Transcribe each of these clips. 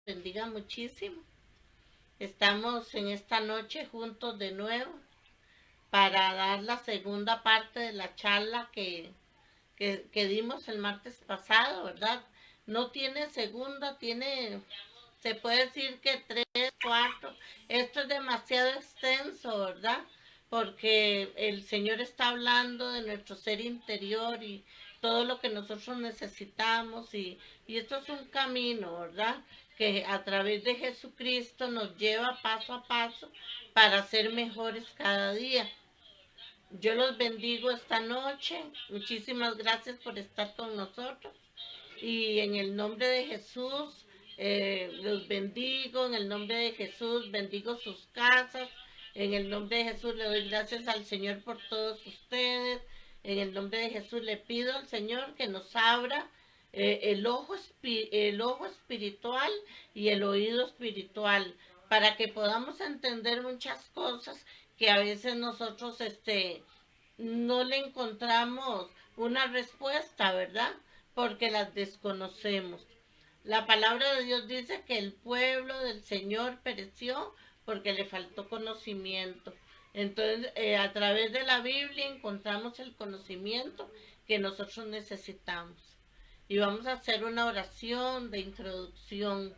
Bendiga muchísimo. Estamos en esta noche juntos de nuevo para dar la segunda parte de la charla que dimos el martes pasado, ¿verdad? No tiene segunda, se puede decir que tres, cuatro. Esto es demasiado extenso, ¿verdad? Porque el Señor está hablando de nuestro ser interior y todo lo que nosotros necesitamos y esto es un camino, ¿verdad? Que a través de Jesucristo nos lleva paso a paso para ser mejores cada día. Yo los bendigo esta noche. Muchísimas gracias por estar con nosotros. Y en el nombre de Jesús, los bendigo. En el nombre de Jesús, bendigo sus casas. En el nombre de Jesús, le doy gracias al Señor por todos ustedes. En el nombre de Jesús, le pido al Señor que nos abra el ojo espiritual y el oído espiritual para que podamos entender muchas cosas que a veces nosotros no le encontramos una respuesta, ¿verdad? Porque las desconocemos. La palabra de Dios dice que el pueblo del Señor pereció porque le faltó conocimiento. Entonces, a través de la Biblia encontramos el conocimiento que nosotros necesitamos. Y vamos a hacer una oración de introducción.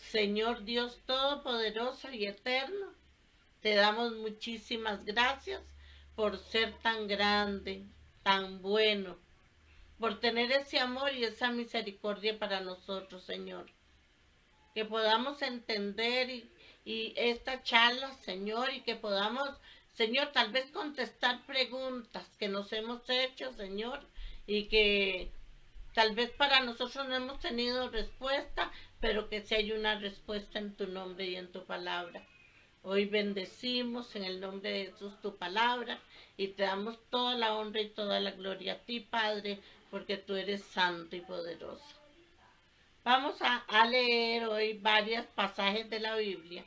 Señor Dios Todopoderoso y Eterno, te damos muchísimas gracias por ser tan grande, tan bueno, por tener ese amor y esa misericordia para nosotros, Señor. Que podamos entender y esta charla, Señor, y que podamos, Señor, tal vez contestar preguntas que nos hemos hecho, Señor, y que tal vez para nosotros no hemos tenido respuesta, pero que si hay una respuesta en tu nombre y en tu palabra. Hoy bendecimos en el nombre de Jesús tu palabra y te damos toda la honra y toda la gloria a ti, Padre, porque tú eres santo y poderoso. Vamos a leer hoy varios pasajes de la Biblia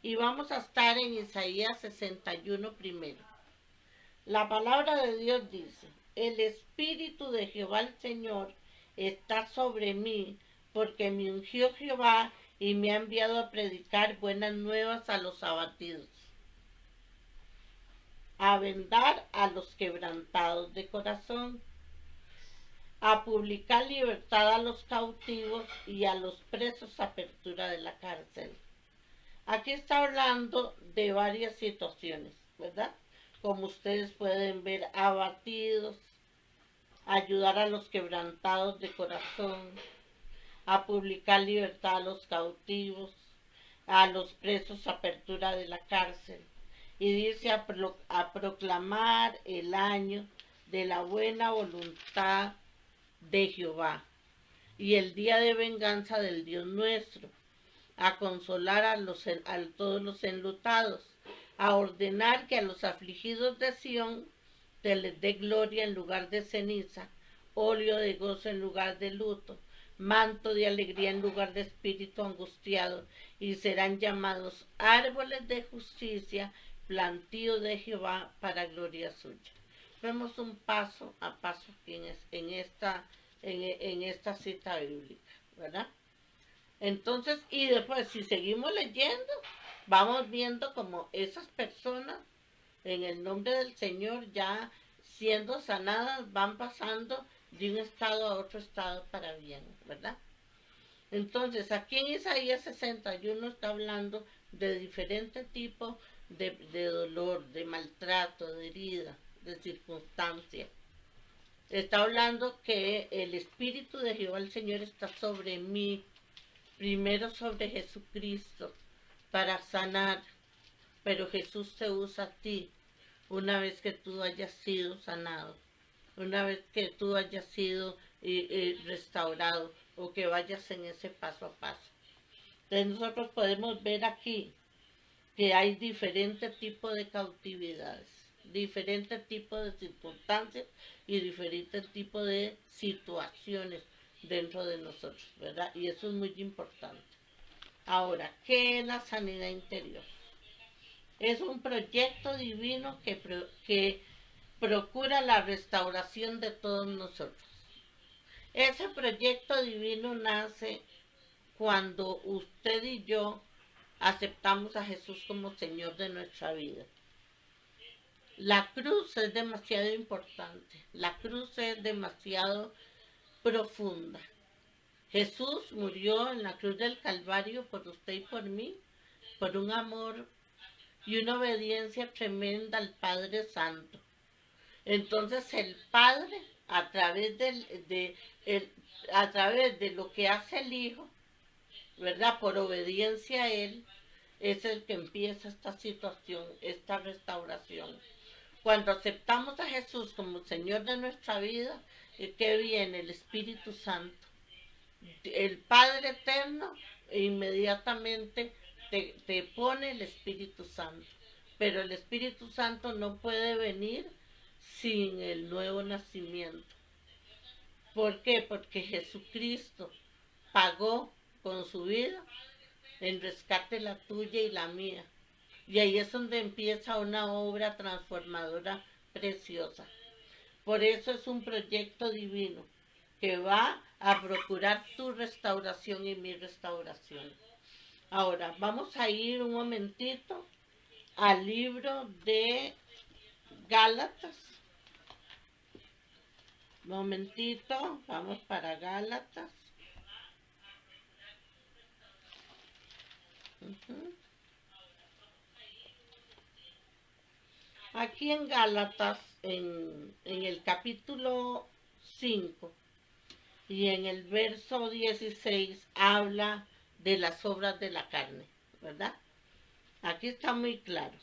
y vamos a estar en Isaías 61 primero. La palabra de Dios dice, el Espíritu de Jehová el Señor está sobre mí, porque me ungió Jehová y me ha enviado a predicar buenas nuevas a los abatidos, a vendar a los quebrantados de corazón, a publicar libertad a los cautivos y a los presos apertura de la cárcel. Aquí está hablando de varias situaciones, ¿verdad? Como ustedes pueden ver, abatidos, ayudar a los quebrantados de corazón, a publicar libertad a los cautivos, a los presos apertura de la cárcel. Y dice a proclamar el año de la buena voluntad de Jehová y el día de venganza del Dios nuestro, a consolar a todos los enlutados, a ordenar que a los afligidos de Sión se les dé gloria en lugar de ceniza, óleo de gozo en lugar de luto, manto de alegría en lugar de espíritu angustiado, y serán llamados árboles de justicia, plantío de Jehová para gloria suya. Vemos un paso a paso en esta cita bíblica, ¿verdad? Entonces, y después, si seguimos leyendo, vamos viendo como esas personas, en el nombre del Señor, ya siendo sanadas, van pasando de un estado a otro estado para bien, ¿verdad? Entonces, aquí en Isaías 61 está hablando de diferentes tipos de dolor, de maltrato, de herida, de circunstancia. Está hablando que el Espíritu de Jehová el Señor está sobre mí, primero sobre Jesucristo, para sanar, pero Jesús te usa a ti una vez que tú hayas sido sanado, una vez que tú hayas sido restaurado o que vayas en ese paso a paso. Entonces nosotros podemos ver aquí que hay diferentes tipos de cautividades, diferentes tipos de circunstancias y diferentes tipos de situaciones dentro de nosotros, ¿verdad? Y eso es muy importante. Ahora, ¿qué es la sanidad interior? Es un proyecto divino que procura la restauración de todos nosotros. Ese proyecto divino nace cuando usted y yo aceptamos a Jesús como Señor de nuestra vida. La cruz es demasiado importante, la cruz es demasiado profunda. Jesús murió en la cruz del Calvario por usted y por mí, por un amor y una obediencia tremenda al Padre Santo. Entonces el Padre, a través a través de lo que hace el Hijo, ¿verdad? Por obediencia a Él, es el que empieza esta situación, esta restauración. Cuando aceptamos a Jesús como Señor de nuestra vida, ¿qué viene? El Espíritu Santo. El Padre Eterno inmediatamente te pone el Espíritu Santo. Pero el Espíritu Santo no puede venir sin el nuevo nacimiento. ¿Por qué? Porque Jesucristo pagó con su vida en rescate la tuya y la mía. Y ahí es donde empieza una obra transformadora preciosa. Por eso es un proyecto divino que va a procurar tu restauración y mi restauración. Ahora, vamos a ir un momentito al libro de Gálatas. Momentito, vamos para Gálatas. Aquí en Gálatas, en el capítulo 5 y en el verso 16, habla de las obras de la carne, ¿verdad? Aquí está muy claro.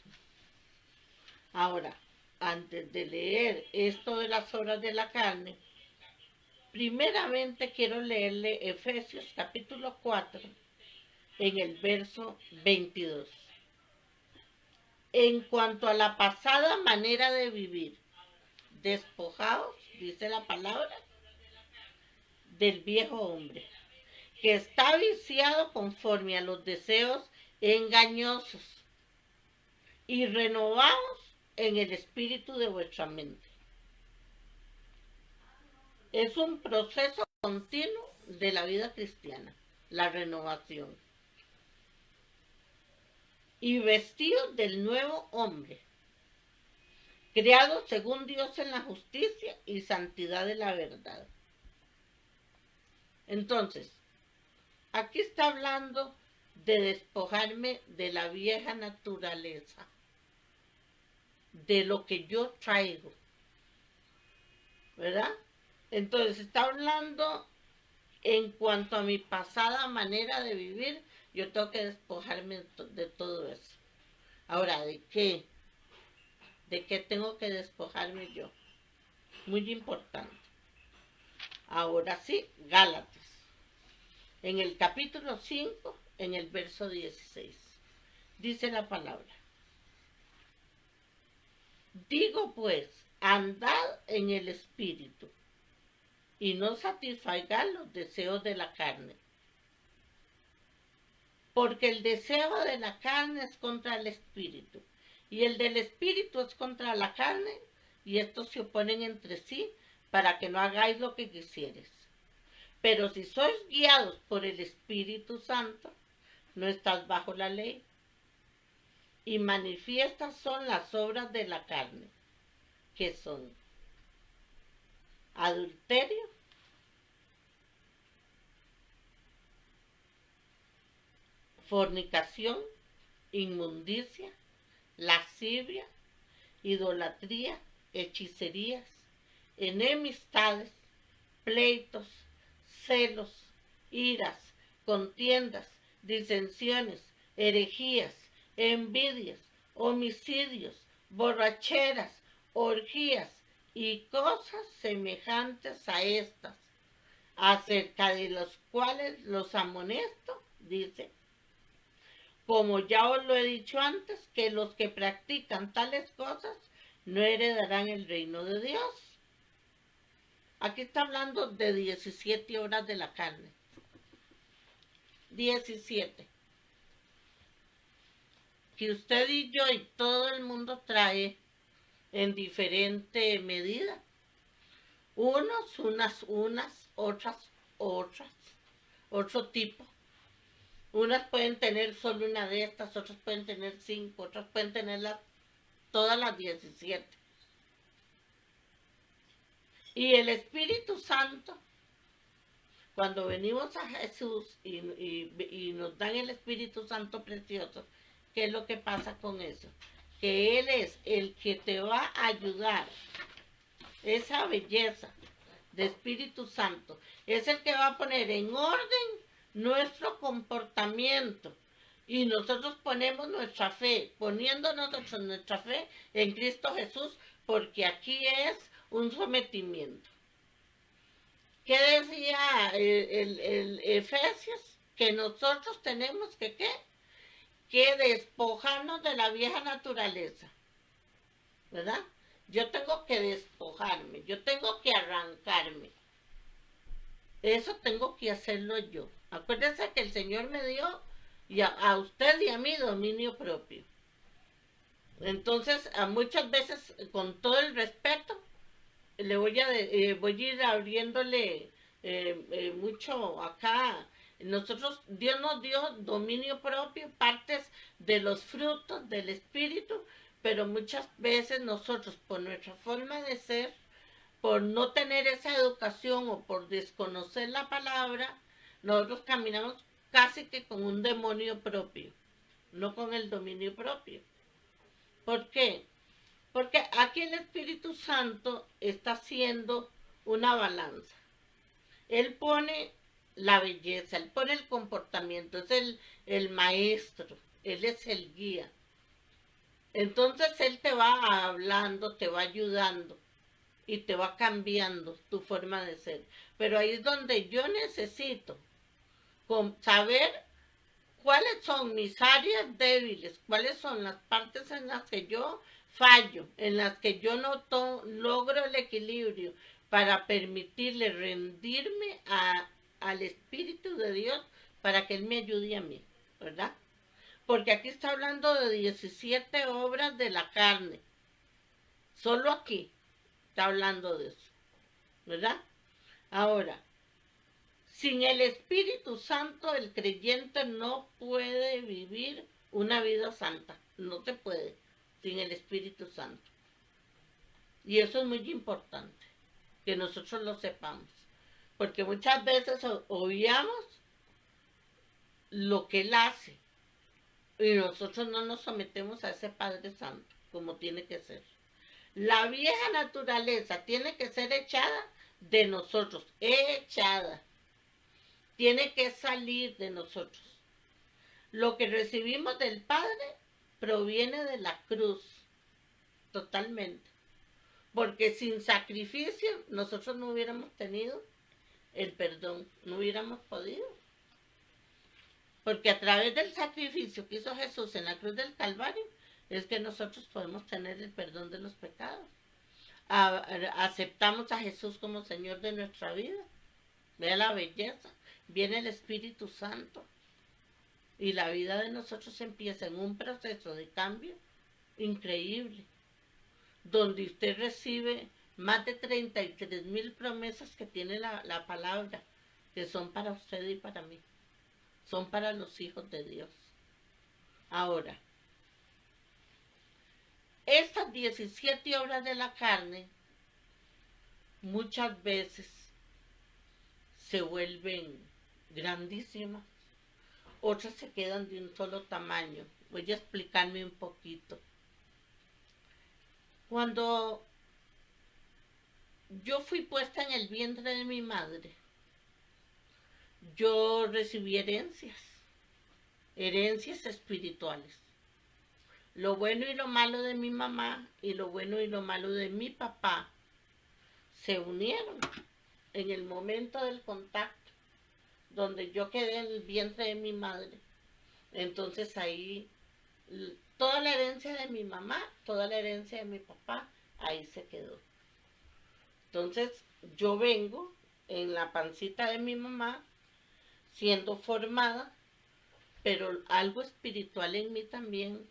Ahora, antes de leer esto de las obras de la carne, primeramente quiero leerle Efesios capítulo 4 en el verso 22. En cuanto a la pasada manera de vivir, despojaos, dice la palabra, del viejo hombre, que está viciado conforme a los deseos engañosos, y renovaos en el espíritu de vuestra mente. Es un proceso continuo de la vida cristiana, la renovación. Y vestidos del nuevo hombre, creado según Dios en la justicia y santidad de la verdad. Entonces, aquí está hablando de despojarme de la vieja naturaleza, de lo que yo traigo, ¿verdad? Entonces, está hablando en cuanto a mi pasada manera de vivir, yo tengo que despojarme de todo eso. Ahora, ¿de qué? ¿De qué tengo que despojarme yo? Muy importante. Ahora sí, Gálatas. En el capítulo 5, en el verso 16, dice la palabra. Digo pues, andad en el espíritu y no satisfagáis los deseos de la carne. Porque el deseo de la carne es contra el espíritu, y el del espíritu es contra la carne, y estos se oponen entre sí, para que no hagáis lo que quisieres. Pero si sois guiados por el Espíritu Santo, no estás bajo la ley. Y manifiestas son las obras de la carne, que son adulterio, fornicación, inmundicia, lascivia, idolatría, hechicerías, enemistades, pleitos, celos, iras, contiendas, disensiones, herejías, envidias, homicidios, borracheras, orgías y cosas semejantes a estas, acerca de los cuales los amonesto, dice, como ya os lo he dicho antes, que los que practican tales cosas no heredarán el reino de Dios. Aquí está hablando de 17 horas de la carne. 17. Que usted y yo y todo el mundo trae en diferente medida. Unas, otras, otro tipo. Unas pueden tener solo una de estas, otras pueden tener 5, otras pueden tener todas las 17. Y el Espíritu Santo, cuando venimos a Jesús y nos dan el Espíritu Santo precioso, ¿qué es lo que pasa con eso? Que Él es el que te va a ayudar. Esa belleza de Espíritu Santo es el que va a poner en orden nuestro comportamiento. Y nosotros ponemos nuestra fe, poniendo nosotros nuestra fe en Cristo Jesús, porque aquí es un sometimiento. ¿Qué decía el Efesios? Que nosotros tenemos que, ¿qué? Que despojarnos de la vieja naturaleza, ¿verdad? Yo tengo que despojarme, yo tengo que arrancarme. Eso tengo que hacerlo yo. Acuérdense que el Señor me dio a usted y a mí dominio propio. Entonces, muchas veces, con todo el respeto, le voy a ir abriéndole mucho acá. Nosotros, Dios nos dio dominio propio, partes de los frutos del Espíritu, pero muchas veces nosotros, por nuestra forma de ser, por no tener esa educación o por desconocer la palabra, nosotros caminamos casi que con un demonio propio, no con el dominio propio. ¿Por qué? Porque aquí el Espíritu Santo está haciendo una balanza. Él pone la belleza, él pone el comportamiento, es el maestro, él es el guía. Entonces él te va hablando, te va ayudando y te va cambiando tu forma de ser. Pero ahí es donde yo necesito saber cuáles son mis áreas débiles, cuáles son las partes en las que yo fallo, en las que yo no logro el equilibrio para permitirle rendirme al Espíritu de Dios para que Él me ayude a mí, ¿verdad? Porque aquí está hablando de 17 obras de la carne. Solo aquí está hablando de eso, ¿verdad? Ahora, sin el Espíritu Santo, el creyente no puede vivir una vida santa. No se puede sin el Espíritu Santo. Y eso es muy importante, que nosotros lo sepamos. Porque muchas veces obviamos lo que Él hace. Y nosotros no nos sometemos a ese Padre Santo, como tiene que ser. La vieja naturaleza tiene que ser echada de nosotros. Echada. Tiene que salir de nosotros. Lo que recibimos del Padre proviene de la cruz, totalmente. Porque sin sacrificio nosotros no hubiéramos tenido el perdón, no hubiéramos podido. Porque a través del sacrificio que hizo Jesús en la cruz del Calvario, es que nosotros podemos tener el perdón de los pecados. Aceptamos a Jesús como Señor de nuestra vida. Vea la belleza. Viene el Espíritu Santo. Y la vida de nosotros empieza en un proceso de cambio increíble, donde usted recibe más de 33,000 promesas que tiene la palabra, que son para usted y para mí. Son para los hijos de Dios. Ahora, estas 17 obras de la carne muchas veces se vuelven grandísimas, otras se quedan de un solo tamaño. Voy a explicarme un poquito. Cuando yo fui puesta en el vientre de mi madre, yo recibí herencias espirituales. Lo bueno y lo malo de mi mamá y lo bueno y lo malo de mi papá se unieron en el momento del contacto, donde yo quedé en el vientre de mi madre. Entonces ahí toda la herencia de mi mamá, toda la herencia de mi papá, ahí se quedó. Entonces yo vengo en la pancita de mi mamá siendo formada, pero algo espiritual en mí también.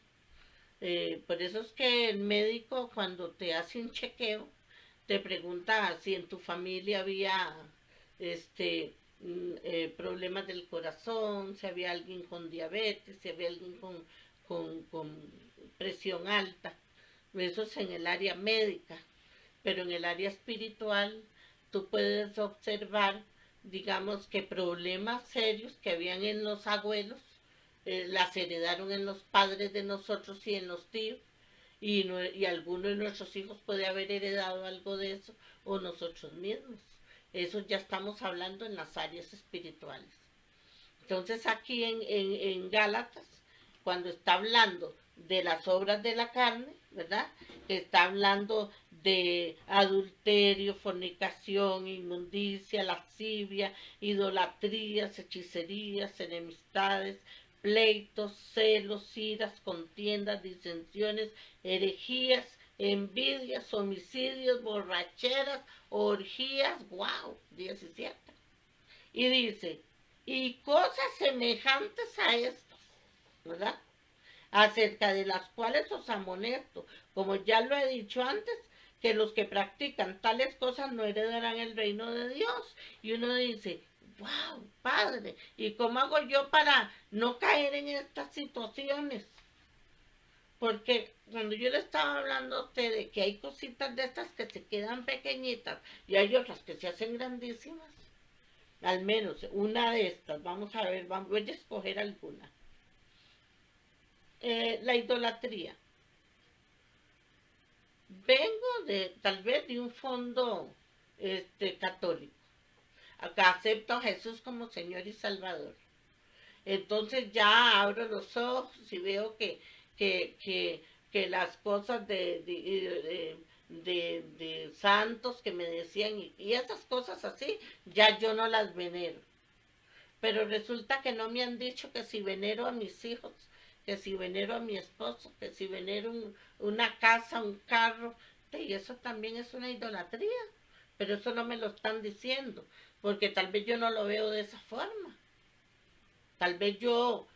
Por eso es que el médico, cuando te hace un chequeo, te pregunta si en tu familia había problemas del corazón, si había alguien con diabetes, si había alguien con presión alta. Eso es en el área médica, pero en el área espiritual tú puedes observar, digamos, que problemas serios que habían en los abuelos, las heredaron en los padres de nosotros y en los tíos, y alguno de nuestros hijos puede haber heredado algo de eso, o nosotros mismos. Eso ya estamos hablando en las áreas espirituales. Entonces aquí en Gálatas, cuando está hablando de las obras de la carne, ¿verdad? Está hablando de adulterio, fornicación, inmundicia, lascivia, idolatrías, hechicerías, enemistades, pleitos, celos, iras, contiendas, disensiones, herejías, envidias, homicidios, borracheras, orgías, wow, 17. Y dice, y cosas semejantes a estas, ¿verdad? Acerca de las cuales os amonesto, como ya lo he dicho antes, que los que practican tales cosas no heredarán el reino de Dios. Y uno dice, wow, padre, ¿y cómo hago yo para no caer en estas situaciones? Porque cuando yo le estaba hablando a usted de que hay cositas de estas que se quedan pequeñitas y hay otras que se hacen grandísimas, al menos una de estas, vamos a ver, voy a escoger alguna. La idolatría. Vengo tal vez de un fondo católico. Acá acepto a Jesús como Señor y Salvador. Entonces ya abro los ojos y veo que las cosas de santos que me decían y esas cosas así, ya yo no las venero. Pero resulta que no me han dicho que si venero a mis hijos, que si venero a mi esposo, que si venero una casa, un carro, y eso también es una idolatría. Pero eso no me lo están diciendo, porque tal vez yo no lo veo de esa forma. Tal vez yo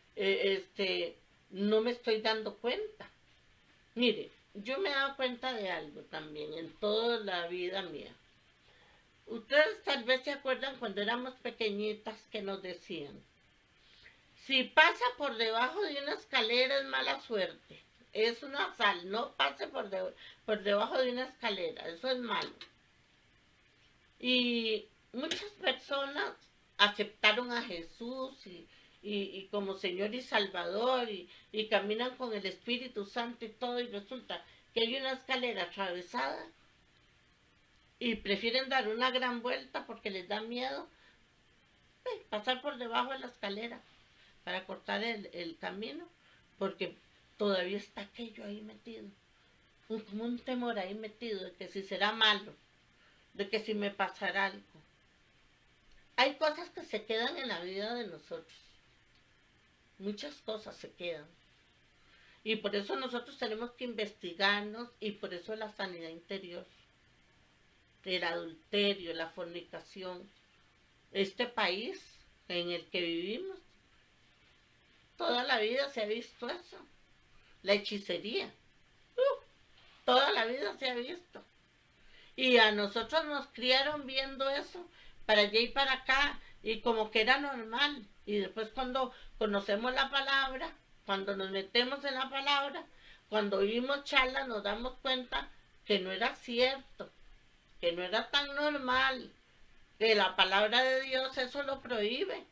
no me estoy dando cuenta. Mire, yo me he dado cuenta de algo también en toda la vida mía. Ustedes tal vez se acuerdan cuando éramos pequeñitas que nos decían, si pasa por debajo de una escalera es mala suerte, es una sal, no pase por debajo de una escalera, eso es malo. Y muchas personas aceptaron a Jesús y como Señor y Salvador y caminan con el Espíritu Santo y todo, y resulta que hay una escalera atravesada y prefieren dar una gran vuelta porque les da miedo pasar por debajo de la escalera para cortar el camino, porque todavía está aquello ahí metido, como un temor ahí metido de que si será malo, de que si me pasará algo. Hay cosas que se quedan en la vida de nosotros, muchas cosas se quedan, y por eso nosotros tenemos que investigarnos, y por eso la sanidad interior, el adulterio, la fornicación. Este país en el que vivimos, toda la vida se ha visto eso. La hechicería, toda la vida se ha visto. Y a nosotros nos criaron viendo eso, para allá y para acá, y como que era normal. Y después cuando conocemos la palabra, cuando nos metemos en la palabra, cuando oímos charlas, nos damos cuenta que no era cierto, que no era tan normal, que la palabra de Dios eso lo prohíbe.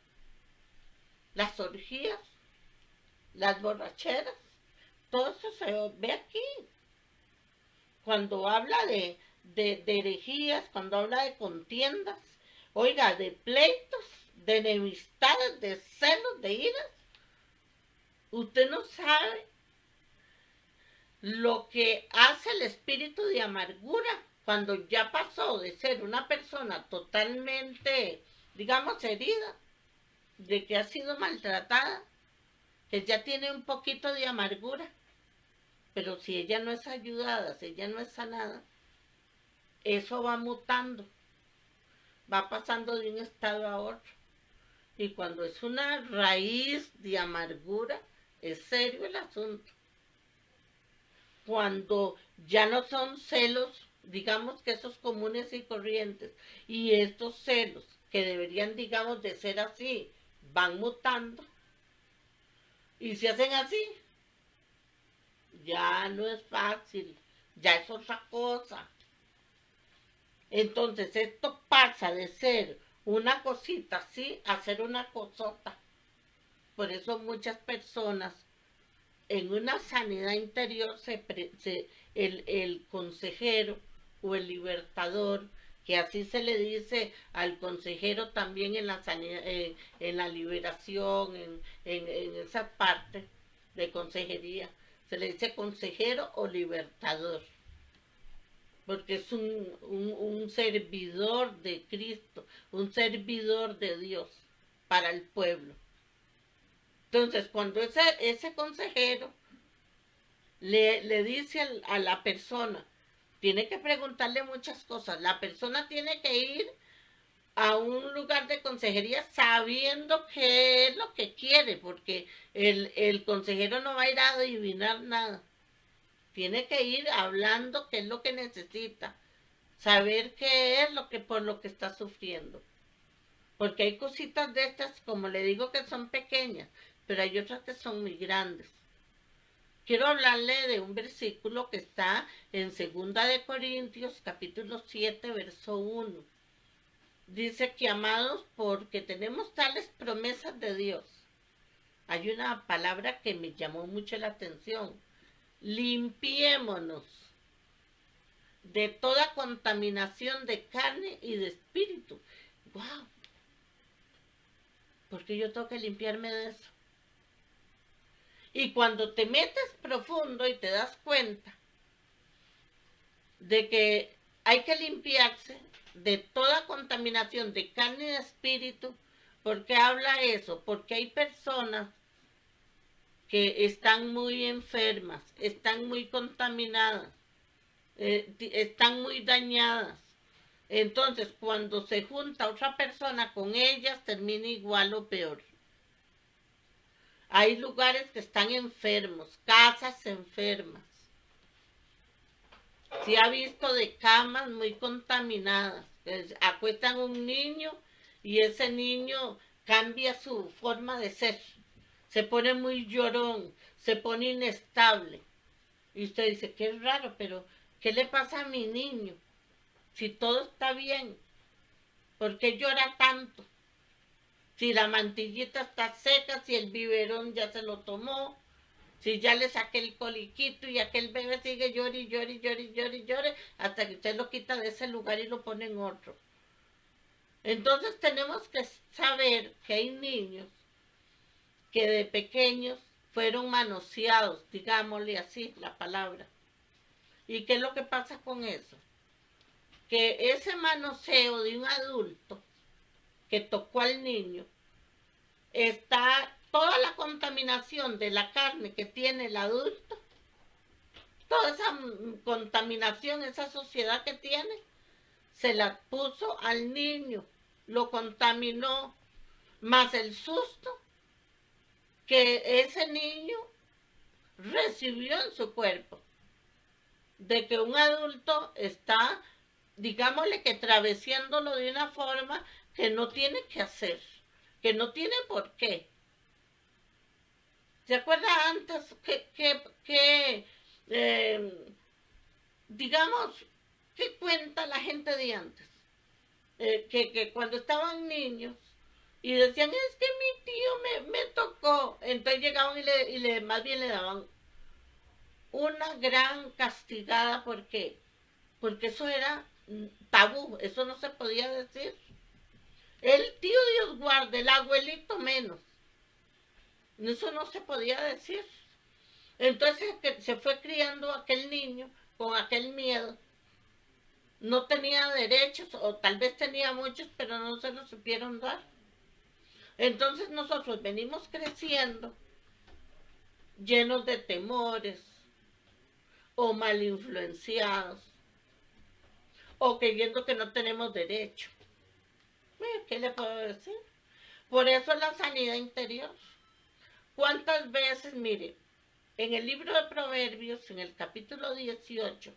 Las orgías, las borracheras, todo eso se ve aquí. Cuando habla de herejías, cuando habla de contiendas, oiga, de pleitos, de enemistades, de celos, de iras, usted no sabe lo que hace el espíritu de amargura cuando ya pasó de ser una persona totalmente, digamos, herida, de que ha sido maltratada, que ya tiene un poquito de amargura. Pero si ella no es ayudada, si ella no es sanada, eso va mutando, va pasando de un estado a otro. Y cuando es una raíz de amargura, es serio el asunto. Cuando ya no son celos digamos que esos comunes y corrientes, y estos celos, que deberían, digamos, de ser así, van mutando, y se hacen así, ya no es fácil, ya es otra cosa. Entonces esto pasa de ser una cosita así a ser una cosota. Por eso muchas personas en una sanidad interior el consejero o el libertador, que así se le dice al consejero también en la sanidad, en la liberación, en esa parte de consejería, se le dice consejero o libertador, porque es un servidor de Cristo, un servidor de Dios para el pueblo. Entonces, cuando ese consejero le dice a la persona, tiene que preguntarle muchas cosas, la persona tiene que ir a un lugar de consejería sabiendo qué es lo que quiere, porque el consejero no va a ir a adivinar nada. Tiene que ir hablando qué es lo que necesita, saber qué es lo que por lo que está sufriendo. Porque hay cositas de estas, como le digo, que son pequeñas, pero hay otras que son muy grandes. Quiero hablarle de un versículo que está en 2 Corintios, capítulo 7, verso 1. Dice que, amados, porque tenemos tales promesas de Dios. Hay una palabra que me llamó mucho la atención. Limpiémonos de toda contaminación de carne y de espíritu. ¡Wow! Porque yo tengo que limpiarme de eso. Y cuando te metes profundo y te das cuenta de que hay que limpiarse de toda contaminación de carne y de espíritu, ¿por qué habla eso? Porque hay personas que están muy enfermas, están muy contaminadas, están muy dañadas. Entonces, cuando se junta otra persona con ellas, termina igual o peor. Hay lugares que están enfermos, casas enfermas. Se ha visto de camas muy contaminadas. Acuestan un niño y ese niño cambia su forma de ser. Se pone muy llorón, se pone inestable. Y usted dice, qué raro, pero ¿qué le pasa a mi niño? Si todo está bien, ¿por qué llora tanto? Si la mantillita está seca, si el biberón ya se lo tomó, si ya le saqué el coliquito y aquel bebé sigue llore, llore, llore, llore, llore, hasta que usted lo quita de ese lugar y lo pone en otro. Entonces tenemos que saber que hay niños que de pequeños fueron manoseados, digámosle así la palabra. ¿Y qué es lo que pasa con eso? Que ese manoseo de un adulto que tocó al niño, está toda la contaminación de la carne que tiene el adulto, toda esa contaminación, esa sociedad que tiene, se la puso al niño, lo contaminó, más el susto que ese niño recibió en su cuerpo, de que un adulto está, digámosle que travesiéndolo de una forma que no tiene que hacer, que no tiene por qué. ¿Se acuerda antes digamos, qué cuenta la gente de antes? Que cuando estaban niños y decían, es que mi tío me tocó, entonces llegaban y más bien le daban una gran castigada. ¿Por qué? Porque eso era tabú, eso no se podía decir. El tío Dios guarde, el abuelito menos. Eso no se podía decir. Entonces se fue criando aquel niño con aquel miedo. No tenía derechos, o tal vez tenía muchos, pero no se los supieron dar. Entonces nosotros venimos creciendo llenos de temores, o mal influenciados, o creyendo que no tenemos derecho. ¿Qué le puedo decir? Por eso la sanidad interior. ¿Cuántas veces, mire, en el libro de Proverbios, en el capítulo 18,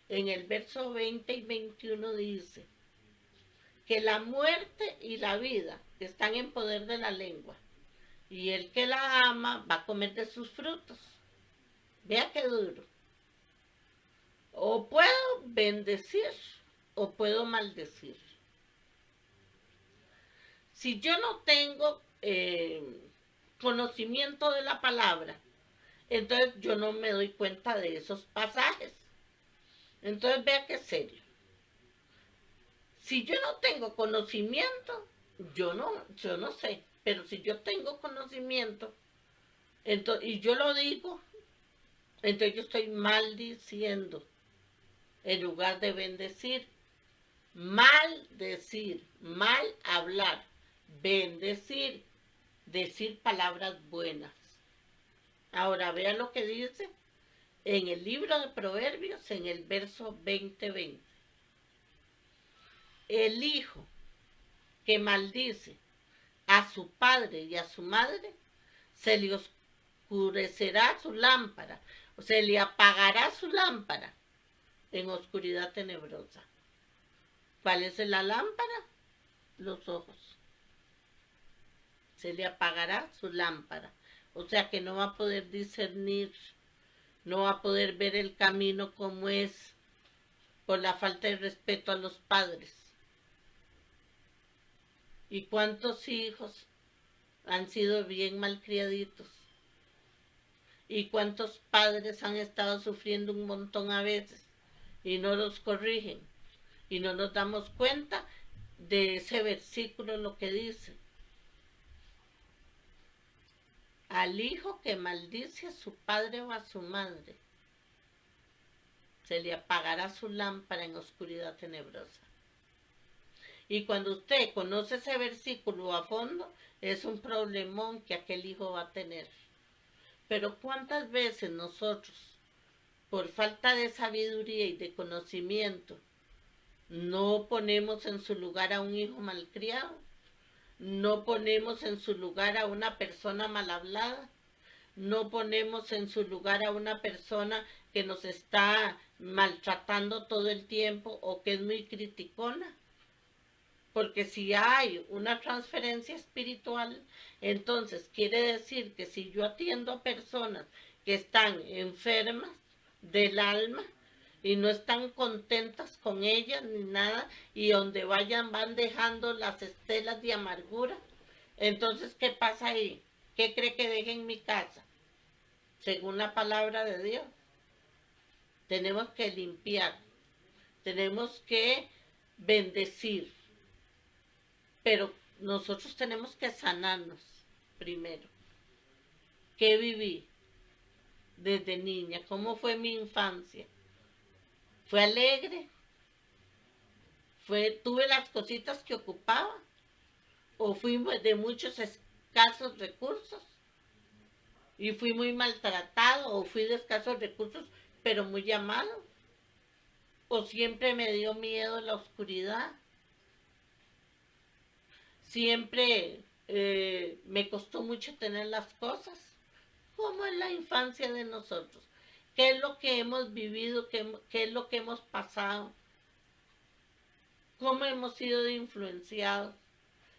en el verso 20 y 21 dice que la muerte y la vida están en poder de la lengua, y el que la ama va a comer de sus frutos. Vea qué duro. O puedo bendecir o puedo maldecir. Si yo no tengo conocimiento de la palabra, entonces yo no me doy cuenta de esos pasajes. Entonces vea qué serio. Si yo no tengo conocimiento, yo no sé, pero si yo tengo conocimiento, entonces, y yo lo digo, entonces yo estoy maldiciendo en lugar de bendecir. Maldecir, mal hablar, bendecir, decir palabras buenas. Ahora vea lo que dice en el libro de Proverbios, en el verso 20:20. El hijo que maldice a su padre y a su madre, se le oscurecerá su lámpara, o se le apagará su lámpara en oscuridad tenebrosa. ¿Cuál es la lámpara? Los ojos. Se le apagará su lámpara. O sea que no va a poder discernir, no va a poder ver el camino como es, por la falta de respeto a los padres. ¿Y cuántos hijos han sido bien malcriaditos? ¿Y cuántos padres han estado sufriendo un montón a veces y no los corrigen? Y no nos damos cuenta de ese versículo, lo que dice: al hijo que maldice a su padre o a su madre, se le apagará su lámpara en oscuridad tenebrosa. Y cuando usted conoce ese versículo a fondo, es un problemón que aquel hijo va a tener. Pero ¿cuántas veces nosotros, por falta de sabiduría y de conocimiento, no ponemos en su lugar a un hijo malcriado? No ponemos en su lugar a una persona mal hablada. No ponemos en su lugar a una persona que nos está maltratando todo el tiempo o que es muy criticona. Porque si hay una transferencia espiritual, entonces quiere decir que si yo atiendo a personas que están enfermas del alma y no están contentas con ellas ni nada, y donde vayan van dejando las estelas de amargura, entonces ¿qué pasa ahí? ¿Qué cree que deje en mi casa? Según la palabra de Dios, tenemos que limpiar, tenemos que bendecir, pero nosotros tenemos que sanarnos primero. ¿Qué viví desde niña? ¿Cómo fue mi infancia? ¿Fue alegre? ¿Tuve las cositas que ocupaba? ¿O fui de muchos escasos recursos? ¿Y fui muy maltratado? ¿O fui de escasos recursos pero muy amado? ¿O siempre me dio miedo la oscuridad? Siempre me costó mucho tener las cosas. ¿Cómo es la infancia de nosotros? ¿Qué es lo que hemos vivido? ¿Qué es lo que hemos pasado? ¿Cómo hemos sido influenciados?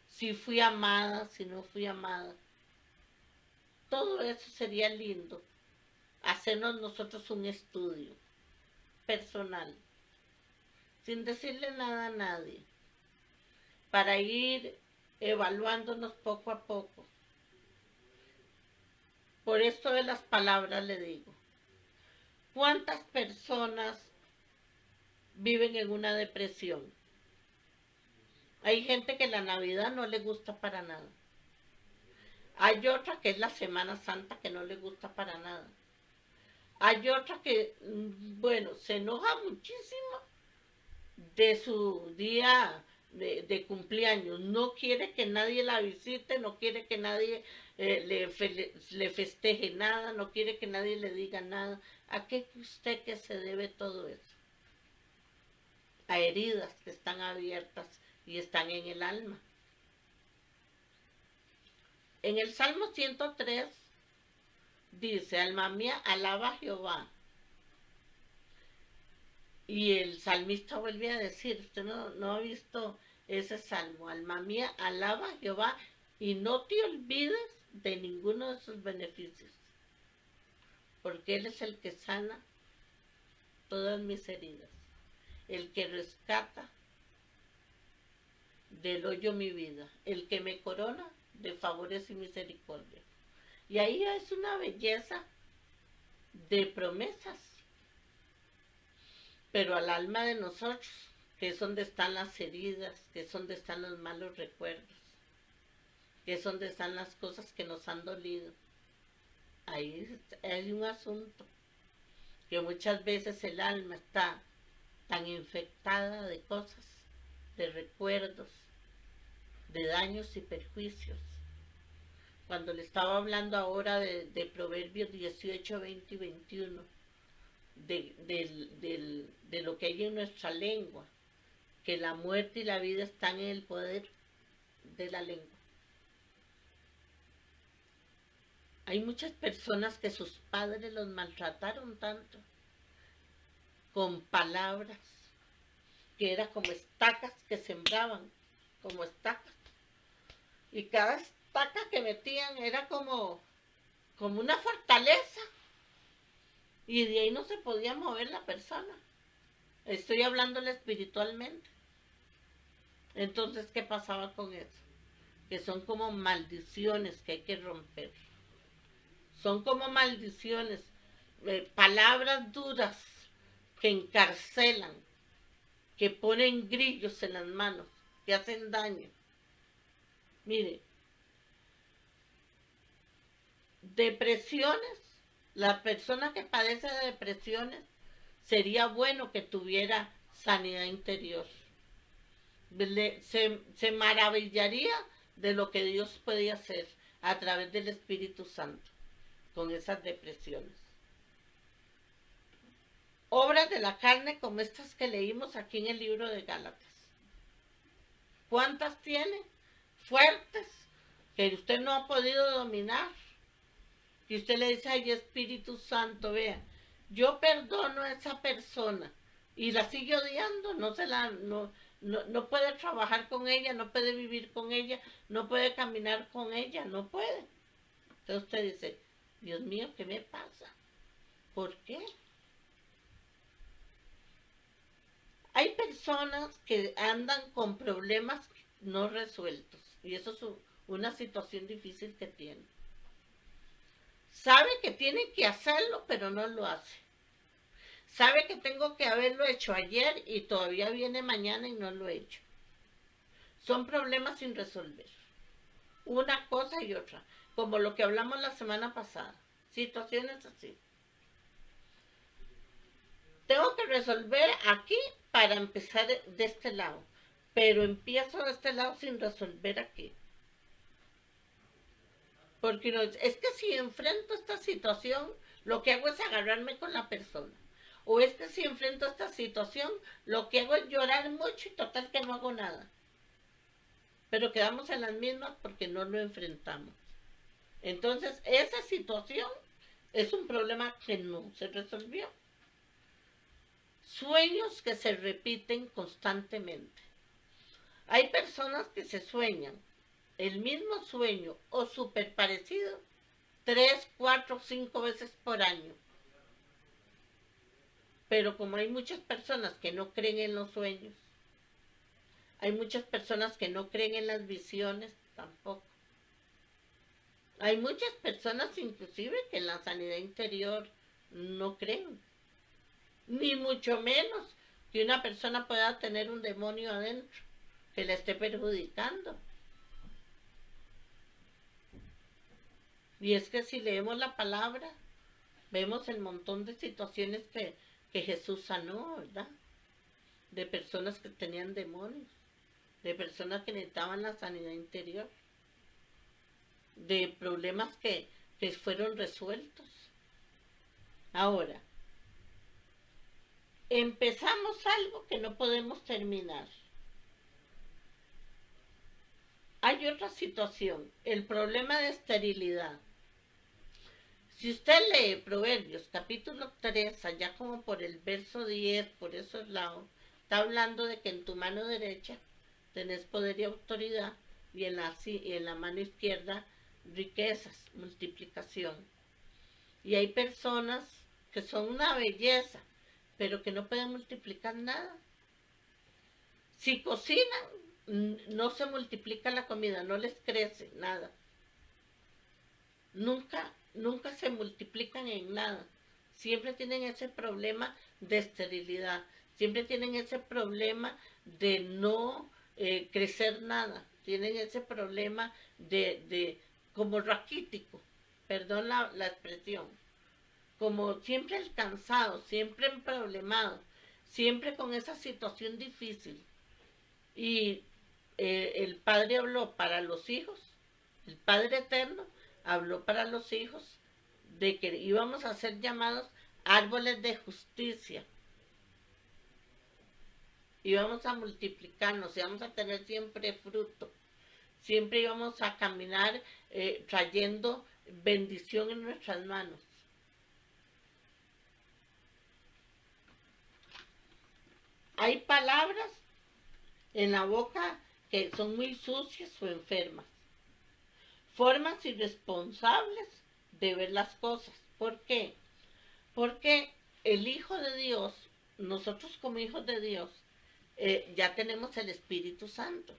Si fui amada, si no fui amada. Todo eso sería lindo. Hacernos nosotros un estudio personal, sin decirle nada a nadie, para ir evaluándonos poco a poco. Por esto de las palabras le digo, ¿cuántas personas viven en una depresión? Hay gente que la Navidad no le gusta para nada. Hay otra que es la Semana Santa que no le gusta para nada. Hay otra que, bueno, se enoja muchísimo de su día de cumpleaños. No quiere que nadie la visite, no quiere que nadie le festeje nada, no quiere que nadie le diga nada. ¿A qué usted que se debe todo eso? A heridas que están abiertas y están en el alma. En el Salmo 103 dice: alma mía, alaba a Jehová. Y el salmista vuelve a decir, usted no ha visto ese salmo, alma mía, alaba a Jehová y no te olvides de ninguno de sus beneficios, porque Él es el que sana todas mis heridas, el que rescata del hoyo mi vida, el que me corona de favores y misericordia. Y ahí es una belleza de promesas, pero al alma de nosotros, que es donde están las heridas, que es donde están los malos recuerdos, que es donde están las cosas que nos han dolido. Ahí hay un asunto, que muchas veces el alma está tan infectada de cosas, de recuerdos, de daños y perjuicios. Cuando le estaba hablando ahora de Proverbios 18, 20 y 21, de lo que hay en nuestra lengua, que la muerte y la vida están en el poder de la lengua. Hay muchas personas que sus padres los maltrataron tanto con palabras que eran como estacas que sembraban, como estacas. Y cada estaca que metían era como una fortaleza. Y de ahí no se podía mover la persona. Estoy hablándole espiritualmente. Entonces, ¿qué pasaba con eso? Que son como maldiciones que hay que romper. Son como maldiciones, palabras duras que encarcelan, que ponen grillos en las manos, que hacen daño. Mire, depresiones, la persona que padece de depresiones, sería bueno que tuviera sanidad interior. Se maravillaría de lo que Dios puede hacer a través del Espíritu Santo con esas depresiones. Obras de la carne como estas que leímos aquí en el libro de Gálatas. ¿Cuántas tiene? Fuertes, que usted no ha podido dominar. Y usted le dice, ay, Espíritu Santo, vea, yo perdono a esa persona y la sigue odiando, no puede trabajar con ella, no puede vivir con ella, no puede caminar con ella, no puede. Entonces usted dice, Dios mío, ¿qué me pasa? ¿Por qué? Hay personas que andan con problemas no resueltos y eso es una situación difícil que tienen. Sabe que tiene que hacerlo, pero no lo hace. Sabe que tengo que haberlo hecho ayer y todavía viene mañana y no lo he hecho. Son problemas sin resolver. Una cosa y otra. Como lo que hablamos la semana pasada. Situaciones así. Tengo que resolver aquí para empezar de este lado. Pero empiezo de este lado sin resolver aquí. Porque no, es que si enfrento esta situación, lo que hago es agarrarme con la persona. O es que si enfrento esta situación, lo que hago es llorar mucho y total que no hago nada. Pero quedamos en las mismas porque no lo enfrentamos. Entonces, esa situación es un problema que no se resolvió. Sueños que se repiten constantemente. Hay personas que se sueñan el mismo sueño o súper parecido 3, 4, 5 veces por año. Pero como hay muchas personas que no creen en los sueños, hay muchas personas que no creen en las visiones tampoco. Hay muchas personas inclusive que en la sanidad interior no creen. Ni mucho menos que una persona pueda tener un demonio adentro que le esté perjudicando. Y es que si leemos la palabra, vemos el montón de situaciones que Jesús sanó, ¿verdad? De personas que tenían demonios, de personas que necesitaban la sanidad interior, de problemas que fueron resueltos. Ahora, empezamos algo que no podemos terminar. Hay otra situación, el problema de esterilidad. Si usted lee Proverbios capítulo 3, allá como por el verso 10, por esos lados, está hablando de que en tu mano derecha tenés poder y autoridad y en la mano izquierda riquezas, multiplicación. Y hay personas que son una belleza, pero que no pueden multiplicar nada. Si cocinan, no se multiplica la comida, no les crece nada. Nunca se multiplican en nada. Siempre tienen ese problema de esterilidad. Siempre tienen ese problema de no crecer nada. Tienen ese problema de como raquítico, perdón la expresión, como siempre alcanzado, siempre problemado, siempre con esa situación difícil. Y el Padre habló para los hijos, el Padre Eterno habló para los hijos de que íbamos a ser llamados árboles de justicia. Íbamos a multiplicarnos, íbamos a tener siempre fruto. Siempre íbamos a caminar trayendo bendición en nuestras manos. Hay palabras en la boca que son muy sucias o enfermas. Formas irresponsables de ver las cosas. ¿Por qué? Porque el Hijo de Dios, nosotros como hijos de Dios, ya tenemos el Espíritu Santo.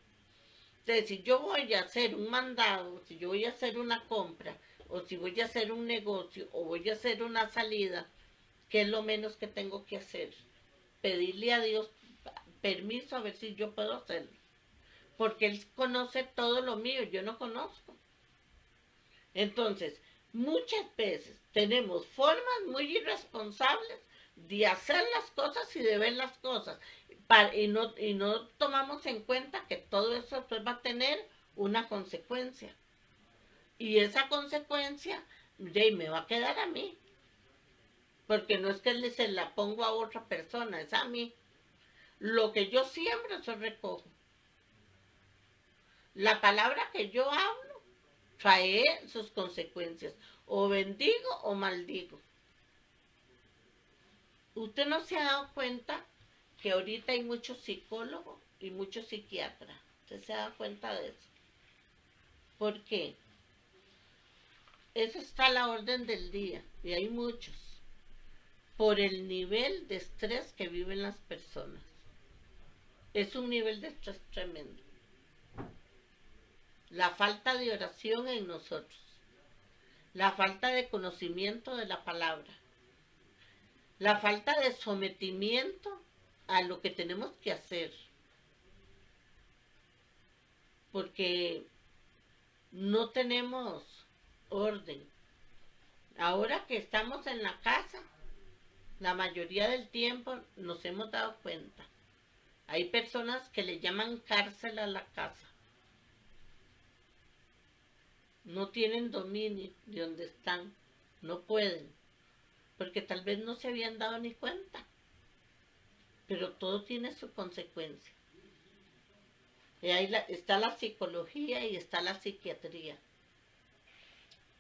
Entonces, si yo voy a hacer un mandado, si yo voy a hacer una compra, o si voy a hacer un negocio, o voy a hacer una salida, ¿qué es lo menos que tengo que hacer? Pedirle a Dios permiso a ver si yo puedo hacerlo. Porque Él conoce todo lo mío, yo no conozco. Entonces, muchas veces tenemos formas muy irresponsables de hacer las cosas y de ver las cosas. Y no tomamos en cuenta que todo eso pues va a tener una consecuencia. Y esa consecuencia me va a quedar a mí. Porque no es que se la pongo a otra persona, es a mí. Lo que yo siembro, eso recojo. La palabra que yo hablo trae sus consecuencias. O bendigo o maldigo. ¿Usted no se ha dado cuenta que ahorita hay muchos psicólogos y muchos psiquiatras? ¿Usted se da cuenta de eso? ¿Por qué? Eso está a la orden del día y hay muchos. Por el nivel de estrés que viven las personas. Es un nivel de estrés tremendo. La falta de oración en nosotros. La falta de conocimiento de la palabra. La falta de sometimiento a lo que tenemos que hacer. Porque no tenemos orden. Ahora que estamos en la casa, la mayoría del tiempo nos hemos dado cuenta. Hay personas que le llaman cárcel a la casa. No tienen dominio de donde están. No pueden. Porque tal vez no se habían dado ni cuenta. Pero todo tiene su consecuencia. Y ahí está la psicología y está la psiquiatría.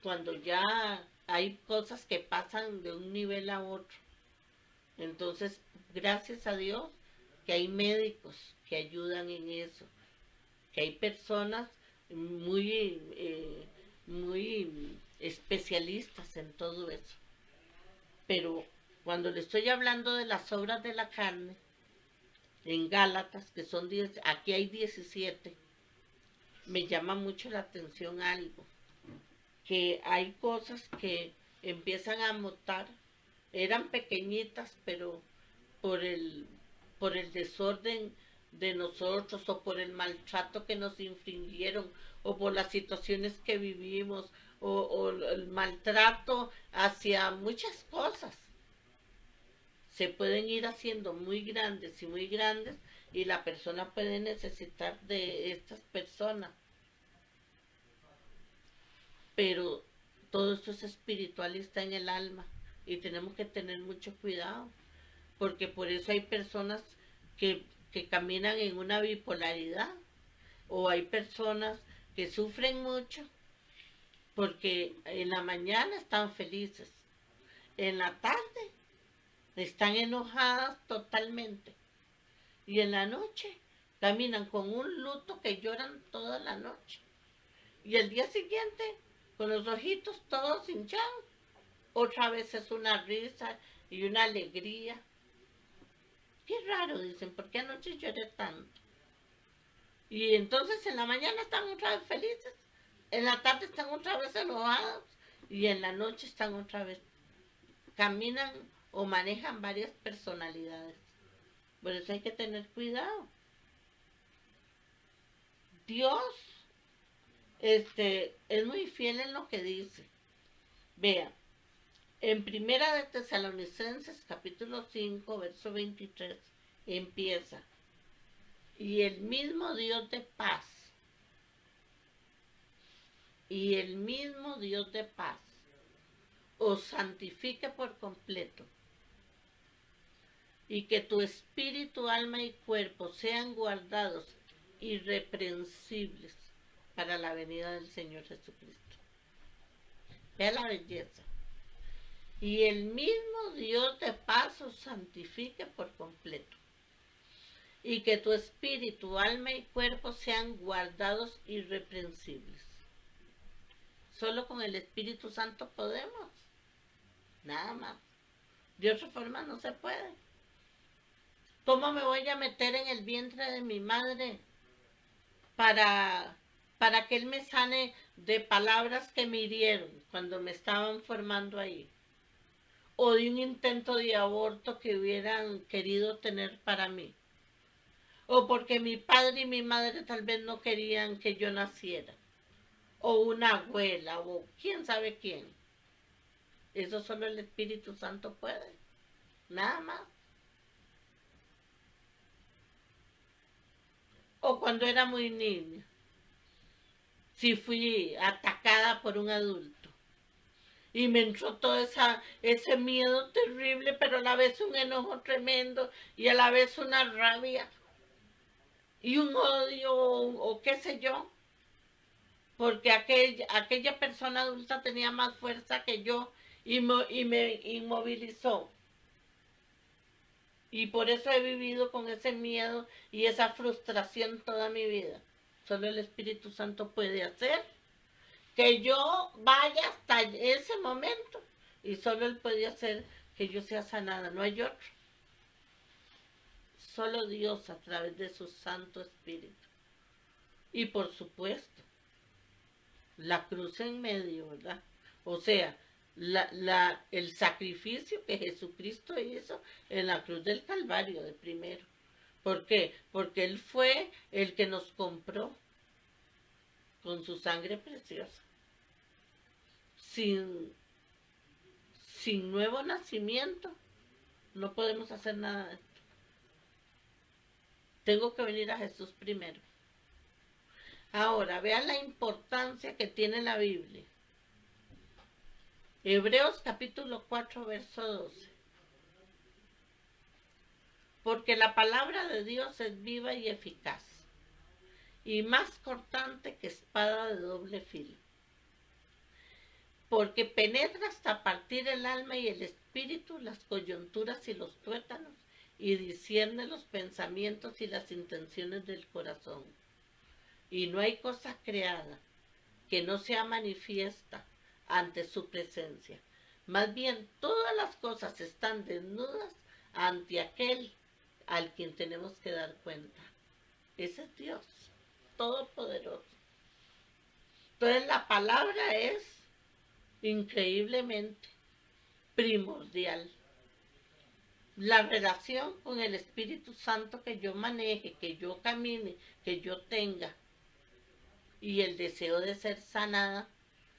Cuando ya hay cosas que pasan de un nivel a otro. Entonces, gracias a Dios que hay médicos que ayudan en eso. Que hay personas muy especialistas en todo eso. Pero cuando le estoy hablando de las obras de la carne, en Gálatas, que son 10, aquí hay 17, me llama mucho la atención algo, que hay cosas que empiezan a mutar, eran pequeñitas, pero por el desorden de nosotros o por el maltrato que nos infringieron o por las situaciones que vivimos o el maltrato hacia muchas cosas se pueden ir haciendo muy grandes y la persona puede necesitar de estas personas, pero todo esto es espiritual y está en el alma y tenemos que tener mucho cuidado porque por eso hay personas que caminan en una bipolaridad o hay personas que sufren mucho porque en la mañana están felices, en la tarde están enojadas totalmente y en la noche caminan con un luto que lloran toda la noche y el día siguiente con los ojitos todos hinchados, otra vez es una risa y una alegría. Qué raro, dicen, ¿por qué anoche lloré tanto? Y entonces en la mañana están otra vez felices, en la tarde están otra vez enojados y en la noche están otra vez, caminan o manejan varias personalidades. Por eso hay que tener cuidado. Dios es muy fiel en lo que dice. Vean, en Primera de Tesalonicenses capítulo 5 verso 23 empieza: y el mismo Dios de paz, y el mismo Dios de paz os santifique por completo, y que tu espíritu, alma y cuerpo sean guardados irreprensibles para la venida del Señor Jesucristo. Vea la belleza. Y el mismo Dios de paz os santifique por completo, y que tu espíritu, alma y cuerpo sean guardados irreprensibles. Solo con el Espíritu Santo podemos, nada más. De otra forma no se puede. ¿Cómo me voy a meter en el vientre de mi madre para que Él me sane de palabras que me hirieron cuando me estaban formando ahí? O de un intento de aborto que hubieran querido tener para mí. O porque mi padre y mi madre tal vez no querían que yo naciera. O una abuela, o quién sabe quién. Eso solo el Espíritu Santo puede. Nada más. O cuando era muy niña, si fui atacada por un adulto y me entró todo ese miedo terrible, pero a la vez un enojo tremendo y a la vez una rabia y un odio o qué sé yo, porque aquella persona adulta tenía más fuerza que yo y me inmovilizó. Y por eso he vivido con ese miedo y esa frustración toda mi vida. Solo el Espíritu Santo puede hacer que yo vaya hasta ese momento. Y solo Él puede hacer que yo sea sanada. No hay otro. Solo Dios a través de su Santo Espíritu. Y por supuesto, la cruz en medio, ¿verdad? O sea, el sacrificio que Jesucristo hizo en la cruz del Calvario de primero. ¿Por qué? Porque Él fue el que nos compró con su sangre preciosa. Sin nuevo nacimiento no podemos hacer nada de esto. Tengo que venir a Jesús primero. Ahora, vean la importancia que tiene la Biblia. Hebreos capítulo 4, verso 12. Porque la palabra de Dios es viva y eficaz, y más cortante que espada de doble filo, porque penetra hasta partir el alma y el espíritu, las coyunturas y los tuétanos, y discierne los pensamientos y las intenciones del corazón. Y no hay cosa creada que no sea manifiesta ante su presencia. Más bien, todas las cosas están desnudas ante aquel al quien tenemos que dar cuenta. Ese es Dios, todopoderoso. Entonces la palabra es increíblemente primordial. La relación con el Espíritu Santo que yo maneje, que yo camine, que yo tenga, y el deseo de ser sanada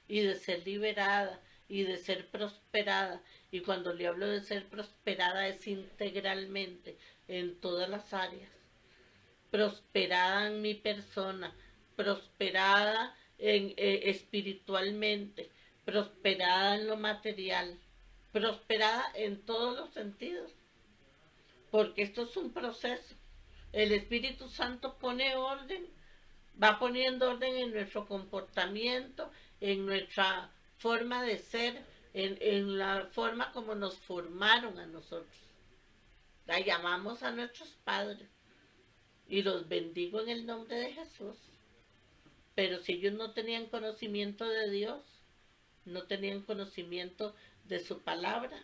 y de ser liberada y de ser prosperada. Y cuando le hablo de ser prosperada es integralmente en todas las áreas. Prosperada en mi persona, prosperada espiritualmente, prosperada en lo material, prosperada en todos los sentidos. Porque esto es un proceso. El Espíritu Santo pone orden, va poniendo orden en nuestro comportamiento, en nuestra forma de ser, en la forma como nos formaron a nosotros. La llamamos a nuestros padres y los bendigo en el nombre de Jesús. Pero si ellos no tenían conocimiento de Dios, no tenían conocimiento de su palabra,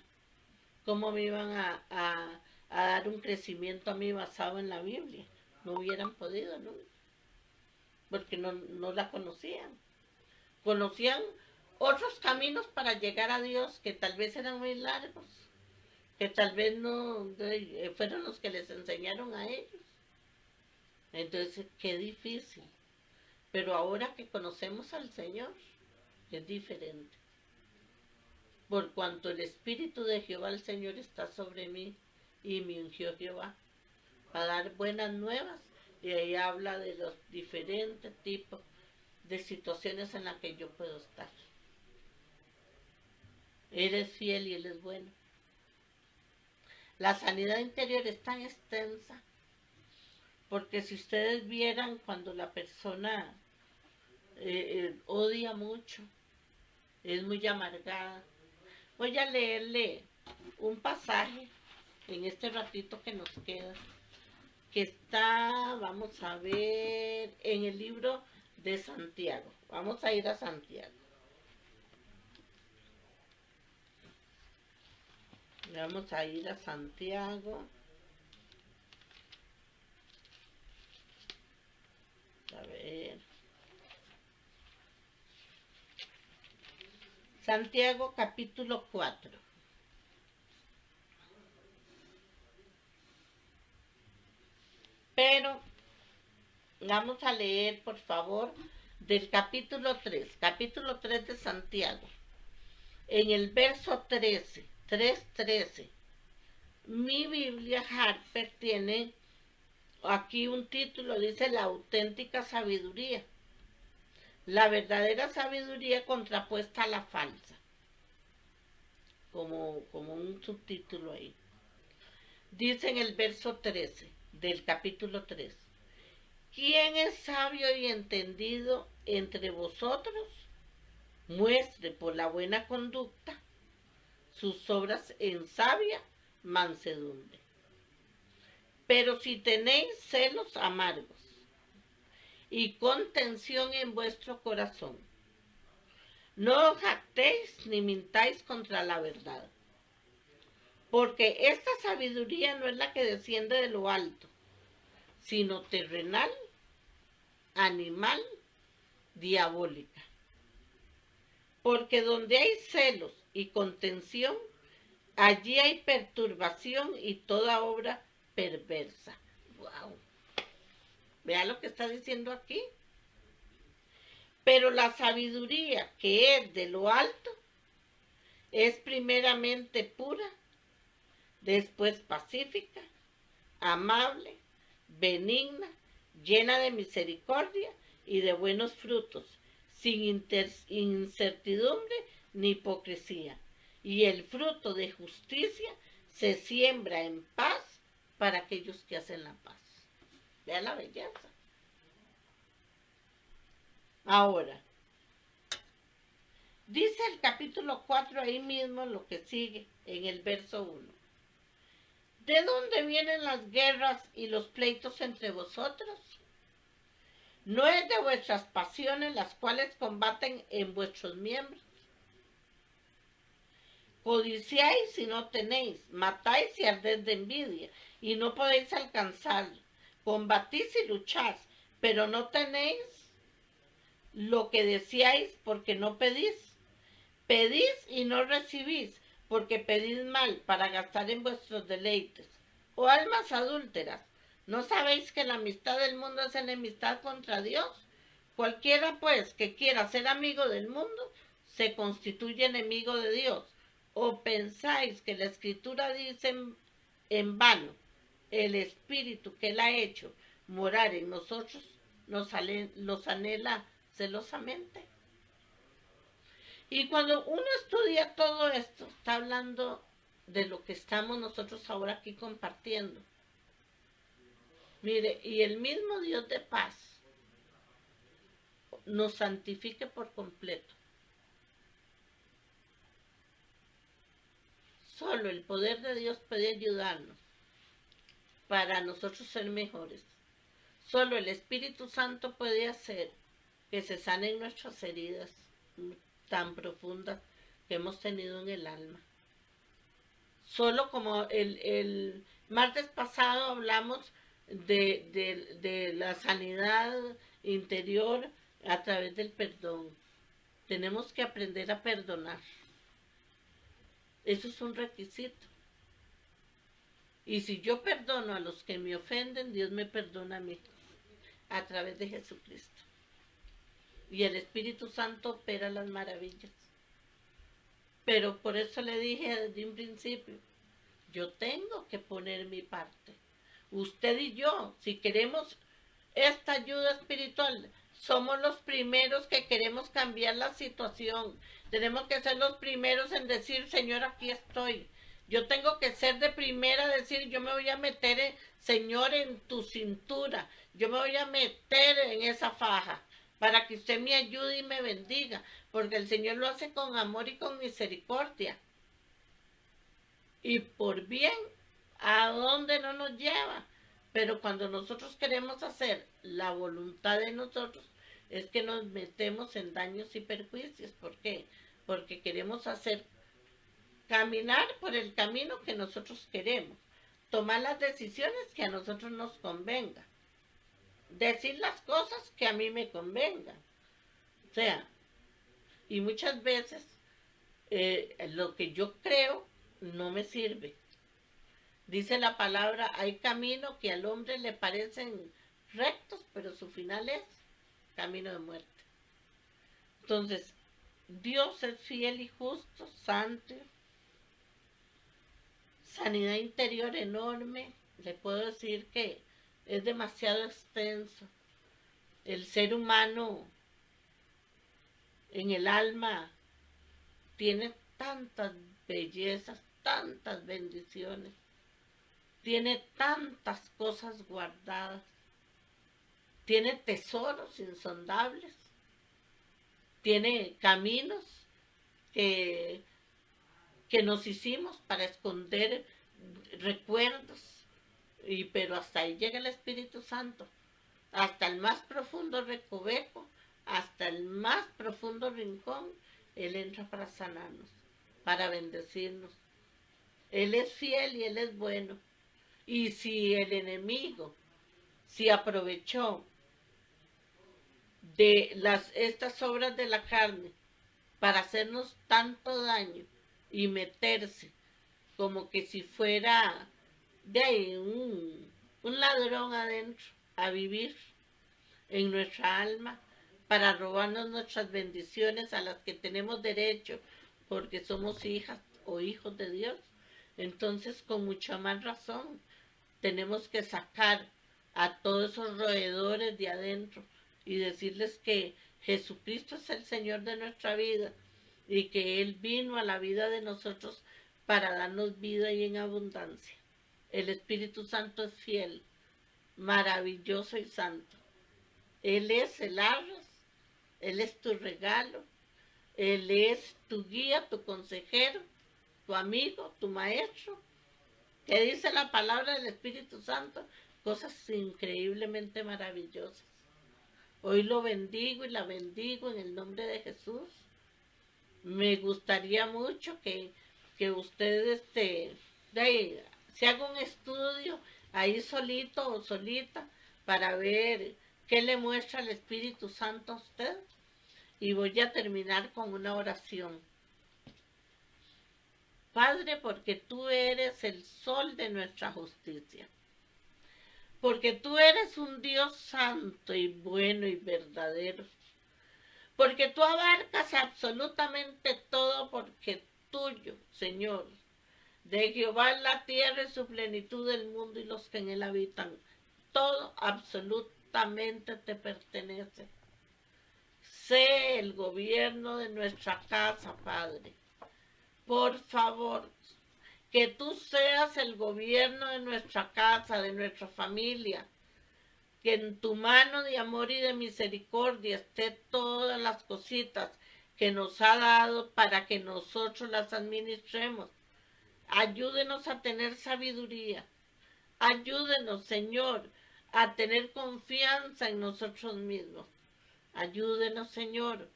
¿cómo me iban a dar un crecimiento a mí basado en la Biblia? No hubieran podido, ¿no? Porque no la conocían. Conocían otros caminos para llegar a Dios que tal vez eran muy largos, que tal vez no fueron los que les enseñaron a ellos. Entonces, qué difícil. Pero ahora que conocemos al Señor, es diferente. Por cuanto el Espíritu de Jehová el Señor está sobre mí y me ungió Jehová para dar buenas nuevas. Y ahí habla de los diferentes tipos de situaciones en las que yo puedo estar. Él es fiel y Él es bueno. La sanidad interior es tan extensa, porque si ustedes vieran cuando la persona odia mucho, es muy amargada. Voy a leerle un pasaje en este ratito que nos queda, que está, vamos a ver, en el libro de Santiago. Vamos a ir a Santiago. Vamos a ir a Santiago. A ver. Santiago capítulo 4. Pero vamos a leer, por favor, del capítulo 3 de Santiago. En el verso 13, 3:13. Mi Biblia Harper tiene aquí un título, dice la auténtica sabiduría. La verdadera sabiduría contrapuesta a la falsa. Como un subtítulo ahí. Dice en el verso 13 del capítulo 3. ¿Quién es sabio y entendido entre vosotros? Muestre por la buena conducta sus obras en sabia mansedumbre. Pero si tenéis celos amargos y contención en vuestro corazón, no os jactéis ni mintáis contra la verdad. Porque esta sabiduría no es la que desciende de lo alto, sino terrenal, animal, diabólica. Porque donde hay celos y contención, allí hay perturbación y toda obra perversa. ¡Wow! Vea lo que está diciendo aquí. Pero la sabiduría que es de lo alto es primeramente pura, después pacífica, amable, benigna, llena de misericordia y de buenos frutos, sin incertidumbre ni hipocresía. Y el fruto de justicia se siembra en paz para aquellos que hacen la paz. Vean la belleza. Ahora, dice el capítulo 4 ahí mismo lo que sigue en el verso 1. ¿De dónde vienen las guerras y los pleitos entre vosotros? ¿No es de vuestras pasiones las cuales combaten en vuestros miembros? Codiciáis y no tenéis, matáis y ardéis de envidia, y no podéis alcanzar. Combatís y lucháis, pero no tenéis lo que deseáis porque no pedís. Pedís y no recibís, porque pedís mal para gastar en vuestros deleites. Oh almas adúlteras, ¿no sabéis que la amistad del mundo es enemistad contra Dios? Cualquiera pues que quiera ser amigo del mundo, se constituye enemigo de Dios. ¿O pensáis que la Escritura dice en vano, el Espíritu que Él ha hecho morar en nosotros los anhela celosamente? Y cuando uno estudia todo esto, está hablando de lo que estamos nosotros ahora aquí compartiendo. Mire, y el mismo Dios de paz nos santifique por completo. solo el poder de Dios puede ayudarnos para nosotros ser mejores. Solo el Espíritu Santo puede hacer que se sanen nuestras heridas tan profundas que hemos tenido en el alma. Solo como el martes pasado hablamos de la sanidad interior a través del perdón. Tenemos que aprender a perdonar. Eso es un requisito. Y si yo perdono a los que me ofenden, Dios me perdona a mí, a través de Jesucristo. Y el Espíritu Santo opera las maravillas. Pero por eso le dije desde un principio, yo tengo que poner mi parte. Usted y yo, si queremos esta ayuda espiritual, somos los primeros que queremos cambiar la situación. Tenemos que ser los primeros en decir, Señor, aquí estoy. Yo tengo que ser de primera, decir, yo me voy a meter, Señor, en tu cintura. Yo me voy a meter en esa faja para que usted me ayude y me bendiga. Porque el Señor lo hace con amor y con misericordia. Y por bien, ¿a dónde no nos lleva? Pero cuando nosotros queremos hacer la voluntad de nosotros, es que nos metemos en daños y perjuicios. ¿Por qué? Porque queremos caminar por el camino que nosotros queremos, tomar las decisiones que a nosotros nos convenga, decir las cosas que a mí me convengan. O sea, y muchas veces lo que yo creo no me sirve. Dice la palabra, hay caminos que al hombre le parecen rectos, pero su final es camino de muerte. Entonces, Dios es fiel y justo, santo, sanidad interior enorme. Le puedo decir que es demasiado extenso. El ser humano en el alma tiene tantas bellezas, tantas bendiciones, tiene tantas cosas guardadas, tiene tesoros insondables, tiene caminos que nos hicimos para esconder recuerdos, pero hasta ahí llega el Espíritu Santo, hasta el más profundo recoveco, hasta el más profundo rincón, Él entra para sanarnos, para bendecirnos. Él es fiel y Él es bueno. Y si el enemigo se aprovechó de estas obras de la carne para hacernos tanto daño y meterse como que si fuera de ahí un ladrón adentro a vivir en nuestra alma para robarnos nuestras bendiciones a las que tenemos derecho porque somos hijas o hijos de Dios, entonces con mucha más razón tenemos que sacar a todos esos roedores de adentro y decirles que Jesucristo es el Señor de nuestra vida y que Él vino a la vida de nosotros para darnos vida y en abundancia. El Espíritu Santo es fiel, maravilloso y santo. Él es el arras, Él es tu regalo, Él es tu guía, tu consejero, tu amigo, tu maestro. ¿Qué dice la palabra del Espíritu Santo? Cosas increíblemente maravillosas. Hoy lo bendigo y la bendigo en el nombre de Jesús. Me gustaría mucho que ustedes se haga un estudio ahí solito o solita para ver qué le muestra el Espíritu Santo a usted. Y voy a terminar con una oración. Padre, porque tú eres el sol de nuestra justicia. Porque tú eres un Dios santo y bueno y verdadero. Porque tú abarcas absolutamente todo, porque tuyo, Señor. De Jehová es la tierra y su plenitud del mundo y los que en él habitan. Todo absolutamente te pertenece. Sé el gobierno de nuestra casa, Padre. Por favor, que tú seas el gobierno de nuestra casa, de nuestra familia. Que en tu mano de amor y de misericordia esté todas las cositas que nos ha dado para que nosotros las administremos ayúdenos a tener sabiduría. Ayúdenos, Señor, a tener confianza en nosotros mismos. Ayúdenos, Señor,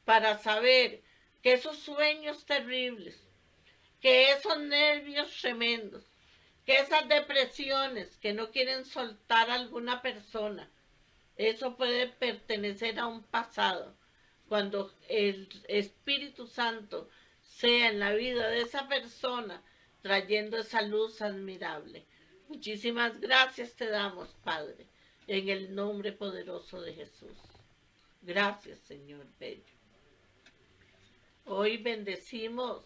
para saber que esos sueños terribles, que esos nervios tremendos, que esas depresiones que no quieren soltar a alguna persona, eso puede pertenecer a un pasado. Cuando el Espíritu Santo sea en la vida de esa persona, trayendo esa luz admirable. Muchísimas gracias te damos, Padre, en el nombre poderoso de Jesús. Gracias, Señor bello. Hoy bendecimos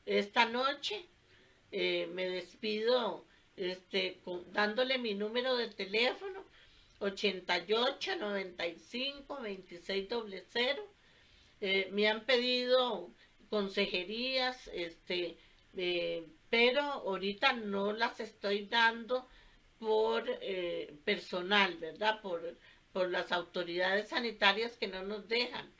esta noche. Me despido dándole mi número de teléfono 88 95 26 00. Me han pedido consejerías, pero ahorita no las estoy dando por personal, ¿verdad? Por las autoridades sanitarias que no nos dejan.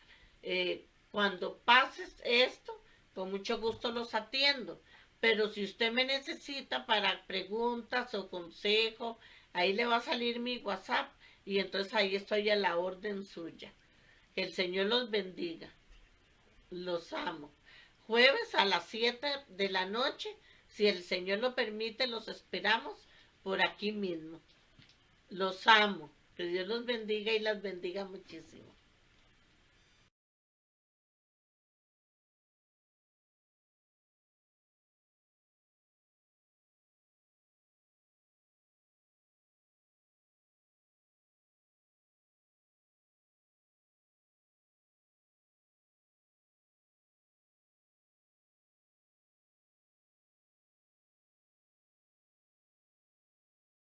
Cuando pases esto, con mucho gusto los atiendo. Pero si usted me necesita para preguntas o consejo, ahí le va a salir mi WhatsApp y entonces ahí estoy a la orden suya. Que el Señor los bendiga. Los amo. Jueves a las 7 de la noche, si el Señor lo permite, los esperamos por aquí mismo. Los amo. Que Dios los bendiga y las bendiga muchísimo.